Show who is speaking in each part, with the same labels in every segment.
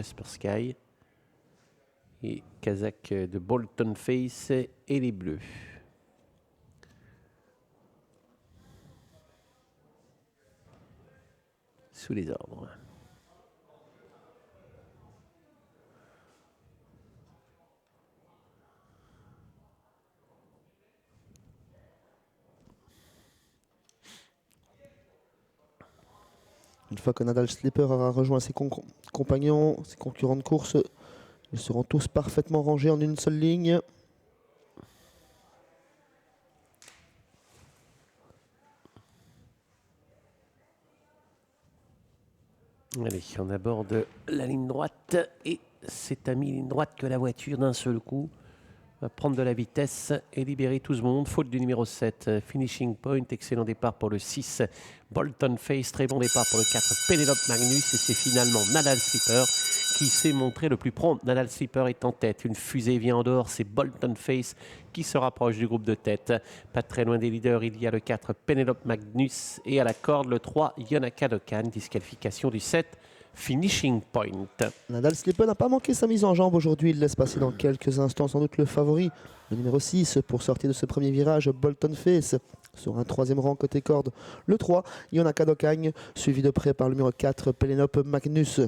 Speaker 1: Jasper Sky et Kazakh de Bolton Face et les Bleus. Sous les ordres.
Speaker 2: Une fois que Nadal Slipper aura rejoint ses compagnons, ses concurrents de course, ils seront tous parfaitement rangés en une seule ligne.
Speaker 1: Allez, on aborde la ligne droite et c'est à mi-ligne droite que la voiture d'un seul coup va prendre de la vitesse et libérer tout ce monde. Faute du numéro 7, Finishing Point, excellent départ pour le 6, Bolton Face, très bon départ pour le 4, Penelope Magnus, et c'est finalement Nadal Slipper qui s'est montré le plus prompt. Nadal Slipper est en tête, une fusée vient en dehors, c'est Bolton Face qui se rapproche du groupe de tête. Pas très loin des leaders, il y a le 4, Penelope Magnus, et à la corde le 3, Yonaka Dokan, disqualification du 7, Finishing Point.
Speaker 2: Nadal Slipper n'a pas manqué sa mise en jambe aujourd'hui. Il laisse passer dans quelques instants sans doute le favori, le numéro 6, pour sortir de ce premier virage, Bolton Face. Sur un troisième rang côté corde, le 3, Yonaka Dokan, suivi de près par le numéro 4, Penelope Magnus.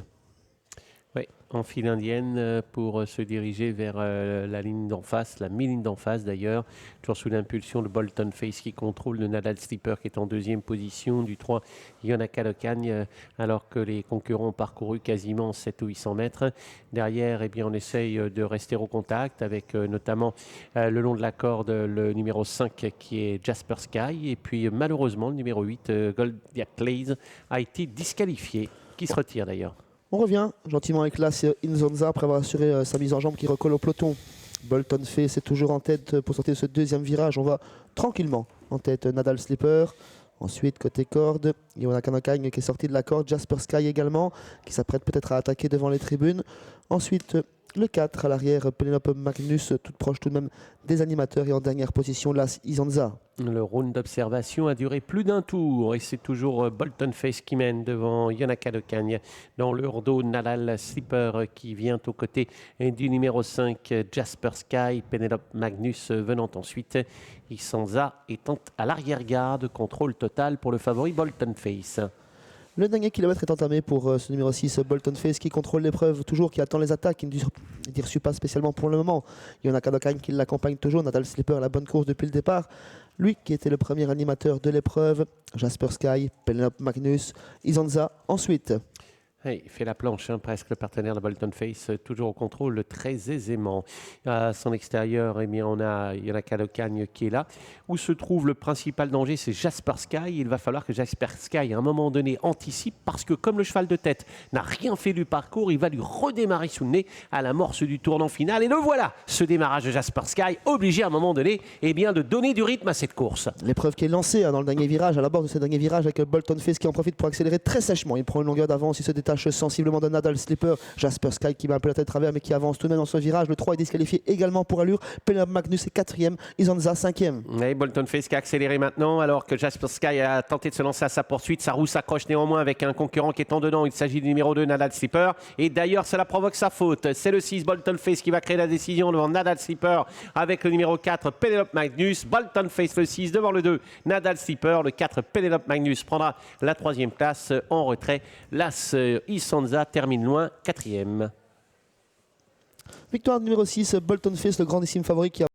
Speaker 1: Oui, en file indienne pour se diriger vers la ligne d'en face, la mi-ligne d'en face d'ailleurs, toujours sous l'impulsion de Bolton Face qui contrôle le Nadal Slipper qui est en deuxième position, du 3 Yonaka Dokan, alors que les concurrents ont parcouru quasiment 700 ou 800 mètres. Derrière, eh bien, on essaye de rester au contact avec notamment le long de la corde le numéro 5 qui est Jasper Sky, et puis malheureusement le numéro 8, Goldiak a été disqualifié, qui se retire d'ailleurs.
Speaker 2: On revient gentiment avec l'As Inzonza après avoir assuré sa mise en jambe qui recolle au peloton. Bolton Face est toujours en tête pour sortir de ce deuxième virage. On va tranquillement en tête Nadal Slipper. Ensuite, côté corde, Yonaka Dokan qui est sorti de la corde. Jasper Sky également, qui s'apprête peut-être à attaquer devant les tribunes. Ensuite, le 4 à l'arrière, Penelope Magnus, toute proche tout de même des animateurs. Et en dernière position, l'As Inzonza.
Speaker 1: Le round d'observation a duré plus d'un tour et c'est toujours Bolton Face qui mène devant Yonaka Dokan. Dans le dos, Nadal Slipper qui vient aux côtés du numéro 5, Jasper Sky. Penelope Magnus venant ensuite. Inzonza étant à l'arrière-garde. Contrôle total pour le favori Bolton Face.
Speaker 2: Le dernier kilomètre est entamé pour ce numéro 6, Bolton Face, qui contrôle l'épreuve, toujours qui attend les attaques, qui ne reçut pas spécialement pour le moment. Yonaka Dokan qui l'accompagne toujours, Nadal Slipper à la bonne course depuis le départ. Lui qui était le premier animateur de l'épreuve, Jasper Sky, Penelope Magnus, Inzonza ensuite.
Speaker 1: Il fait la planche, presque le partenaire de Bolton Face, toujours au contrôle très aisément. À son extérieur, eh bien, on a Yonaka Dokan qui est là. Où se trouve le principal danger, c'est Jasper Sky. Il va falloir que Jasper Sky, à un moment donné, anticipe, parce que comme le cheval de tête n'a rien fait du parcours, il va lui redémarrer sous le nez à l'amorce du tournant final. Et le voilà, ce démarrage de Jasper Sky, obligé à un moment donné eh bien, de donner du rythme à cette course.
Speaker 2: L'épreuve qui est lancée dans le dernier virage, à la bord de ce dernier virage, avec Bolton Face qui en profite pour accélérer très sèchement. Il prend une longueur d'avance, il se détache sensiblement de Nadal Slipper. Jasper Sky qui met un peu la tête de travers mais qui avance tout de même dans ce virage. Le 3 est disqualifié également pour allure. Penelope Magnus est 4e, Inzonza 5e.
Speaker 1: Et Bolton Face qui a accéléré maintenant alors que Jasper Sky a tenté de se lancer à sa poursuite. Sa roue s'accroche néanmoins avec un concurrent qui est en dedans. Il s'agit du numéro 2, Nadal Slipper. Et d'ailleurs, cela provoque sa faute. C'est le 6, Bolton Face, qui va créer la décision devant Nadal Slipper avec le numéro 4, Penelope Magnus. Bolton Face le 6 devant le 2, Nadal Slipper. Le 4, Penelope Magnus prendra la 3e place en retrait. L'As Inzonza termine loin, 4e.
Speaker 2: Victoire numéro 6, Bolton Face, le grandissime favori qui a